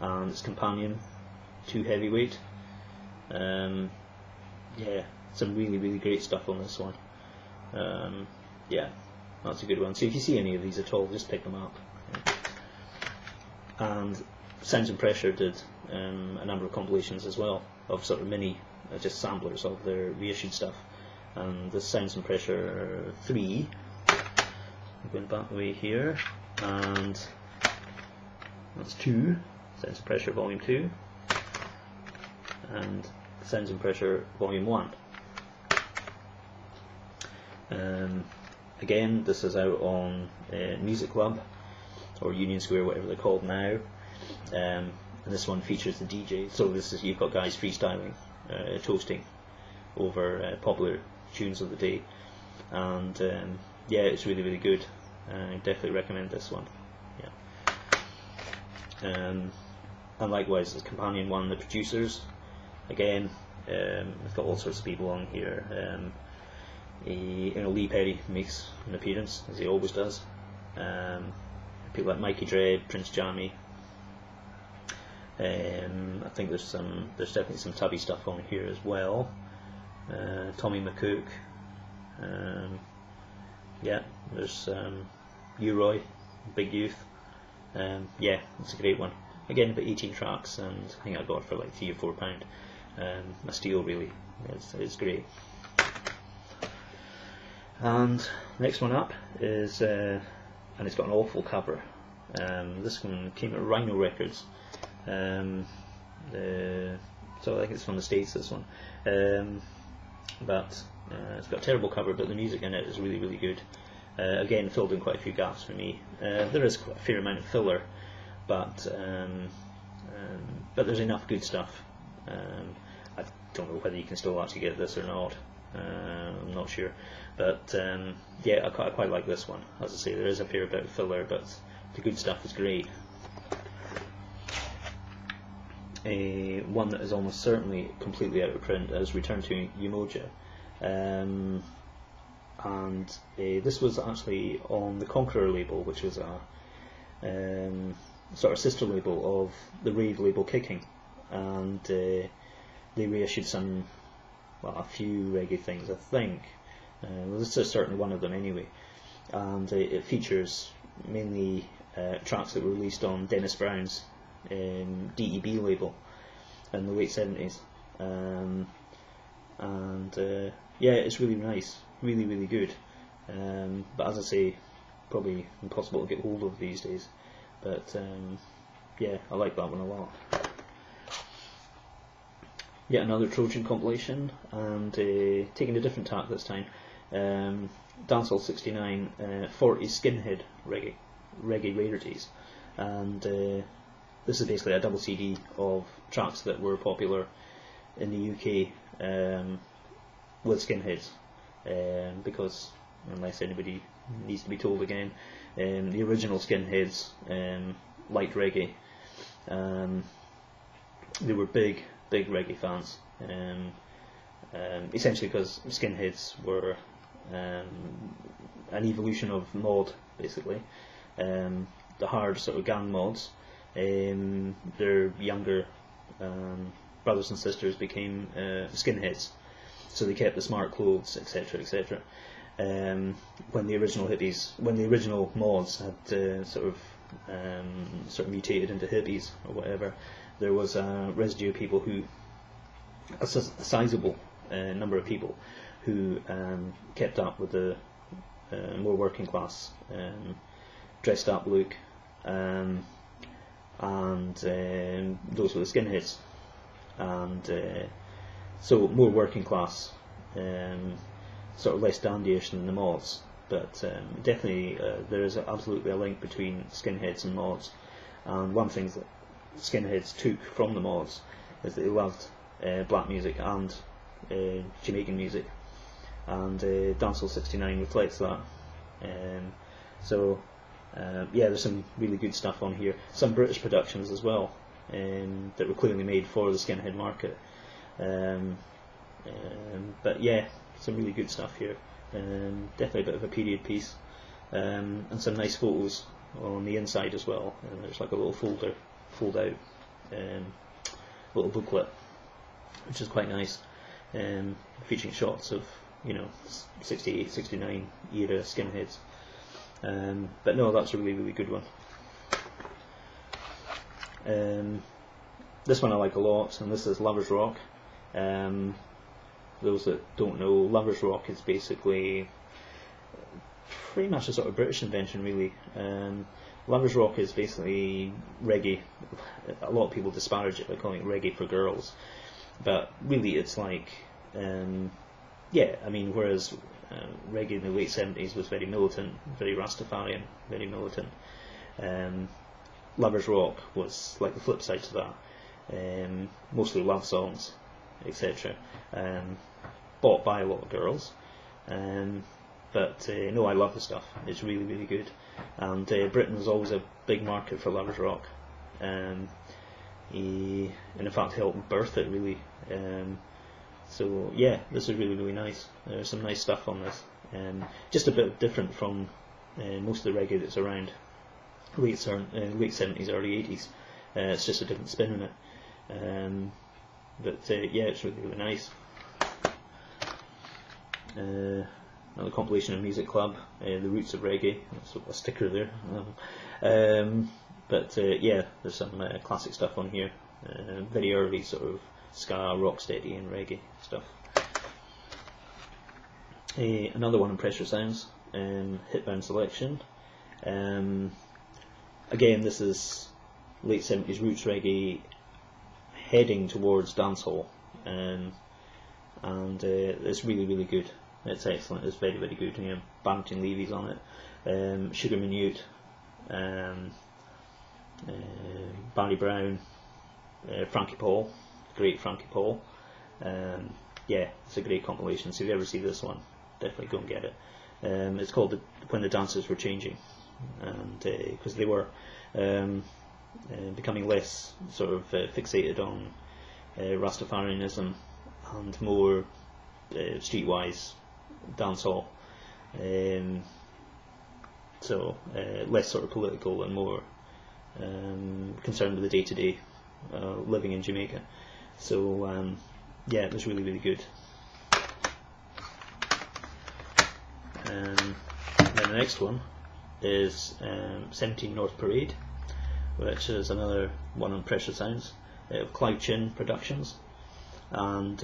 and its companion, 2 heavyweight. Yeah, some really great stuff on this one. Yeah, that's a good one. So if you see any of these at all, just pick them up. And Sounds and Pressure did a number of compilations as well of sort of mini, just samplers of their reissued stuff. And the Sounds and Pressure 3, going back the way here, and that's 2, Sounds and Pressure Volume 2, and Sounds and Pressure Volume 1. Again, this is out on Music Club or Union Square, whatever they're called now. And this one features the DJ. So this is, you've got guys freestyling, toasting over popular tunes of the day, and yeah, it's really good. I definitely recommend this one. Yeah. And likewise, the companion one, The Producers. Again, we've got all sorts of people on here. Lee Perry makes an appearance, as he always does. People like Mikey Dread, Prince Jammy. I think there's definitely some Tubby stuff on here as well. Tommy McCook. Yeah, there's U-Roy, Big Youth. Yeah, it's a great one. Again, about 18 tracks, and I think I got it for like £3 or £4. A steal, really. It's great. And next one up is, and it's got an awful cover. This one came at Rhino Records. So I think it's from the States, this one. But it's got a terrible cover, but the music in it is really good. Again, filled in quite a few gaps for me. There is quite a fair amount of filler, but there's enough good stuff. I don't know whether you can still actually get this or not. I'm not sure, but yeah, I quite like this one. As I say, there is a fair bit of filler, but the good stuff is great. One that is almost certainly completely out of print is Return to Umoja, and this was actually on the Conqueror label, which was a sort of sister label of the rave label Kicking, and they reissued a few reggae things, I think. Well, this is certainly one of them anyway, and it features mainly tracks that were released on Dennis Brown's DEB label in the late 70s, and yeah, it's really nice, really good. But as I say, probably impossible to get hold of these days. But yeah, I like that one a lot. Yet another Trojan compilation, and taking a different tack this time. Dancehall 69, 40 Skinhead Reggae Rarities, and this is basically a double CD of tracks that were popular in the UK with skinheads, because, unless anybody needs to be told again, the original skinheads liked reggae. They were big reggae fans, essentially because skinheads were an evolution of mod, basically. The hard sort of gang mods, their younger brothers and sisters became skinheads, so they kept the smart clothes, etc. When the original mods had sort of mutated into hippies or whatever, there was a residue of people a sizable number of people who kept up with the more working class dressed up look, and those were the skinheads, and so more working class, sort of less dandyish than the mods, but definitely there is absolutely a link between skinheads and mods. And one thing that skinheads took from the mods is that they loved black music and Jamaican music, and Dancehall 69 reflects that. So yeah, there's some really good stuff on here. Some British productions as well, that were clearly made for the skinhead market. But yeah, some really good stuff here. Definitely a bit of a period piece, and some nice photos on the inside as well. And there's like a little fold out little booklet, which is quite nice, featuring shots of 68, 69 era skinheads. But no, that's a really, really good one. This one I like a lot, and this is Lovers Rock. Those that don't know, Lovers Rock is basically pretty much a sort of British invention, really. Lovers Rock is basically reggae. A lot of people disparage it by calling it reggae for girls, but really it's like, whereas reggae in the late 70s was very militant, very Rastafarian, very militant, Lovers Rock was like the flip side to that. Mostly love songs, etc. Bought by a lot of girls, but no, I love the stuff. It's really, really good, and Britain was always a big market for Lovers Rock. He, and in fact, helped birth it, really. So yeah, this is really, really nice. There's some nice stuff on this. Just a bit different from most of the reggae that's around late 70s, early 80s. It's just a different spin on it. Yeah, it's really, really nice. Another compilation of Music Club, The Roots of Reggae. That's a sticker there. Yeah, there's some classic stuff on here. Very early sort of ska, rocksteady and reggae stuff. Another one in Pressure Sounds, Hitbound Selection. Again, this is late 70s roots reggae heading towards dancehall, and it's really, really good. It's excellent. It's very, very good. Barrington Levy's on it, Sugar Minute, Barry Brown, Frankie Paul, great Frankie Paul. Yeah, it's a great compilation. So if you ever see this one, definitely go and get it. It's called When the Dancers Were Changing, and because they were becoming less sort of fixated on Rastafarianism and more streetwise dancehall, so less sort of political and more concerned with the day-to-day living in Jamaica. So yeah, it was really, really good. Then the next one is 17 North Parade, which is another one on Pressure Sounds, of Clive Chin Productions, and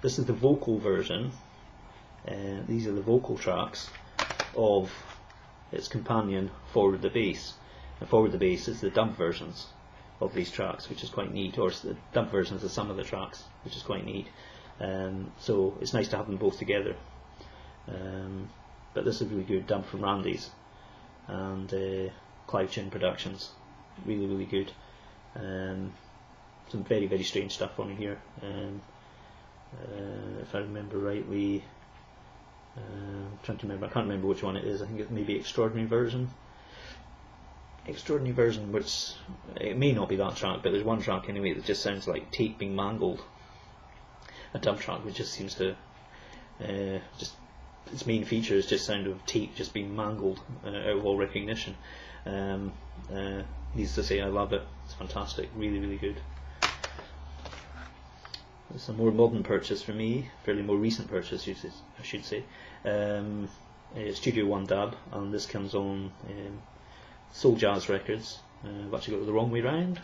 this is the vocal version. These are the vocal tracks of its companion, Forward the Bass. And Forward the Bass is the dub versions of these tracks, which is quite neat, or the dub versions of some of the tracks, which is quite neat. So it's nice to have them both together. But this is really good, dub from Randy's and Clive Chin Productions. Really, really good. Some very, very strange stuff on here. If I remember rightly, I'm trying to remember. I can't remember which one it is. I think it may be Extraordinary Version. Extraordinary Version, which it may not be that track, but there's one track anyway that just sounds like tape being mangled. A dub track which just seems to just its main feature is just sound of tape just being mangled out of all recognition. Needs to say, I love it. It's fantastic. Really, really good. It's a more modern purchase for me, fairly more recent purchase, I should say. Studio One Dab, and this comes on Soul Jazz Records. I've actually got it the wrong way round.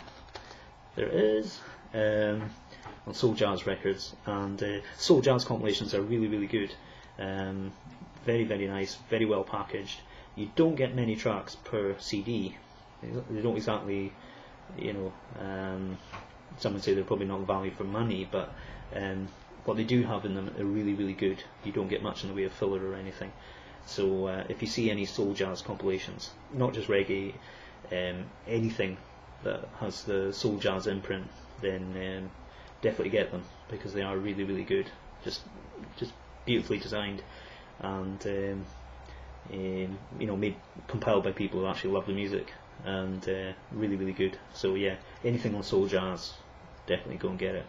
There it is. On Soul Jazz Records, and Soul Jazz compilations are really, really good. Very, very nice, very well packaged. You don't get many tracks per CD. They don't exactly, some would say they're probably not value for money, but what they do have in them are really, really good. You don't get much in the way of filler or anything. So if you see any soul jazz compilations, not just reggae, anything that has the soul jazz imprint, then definitely get them, because they are really, really good. Just beautifully designed, and compiled by people who actually love the music, and really, really good. So yeah, anything on soul jazz, definitely go and get it.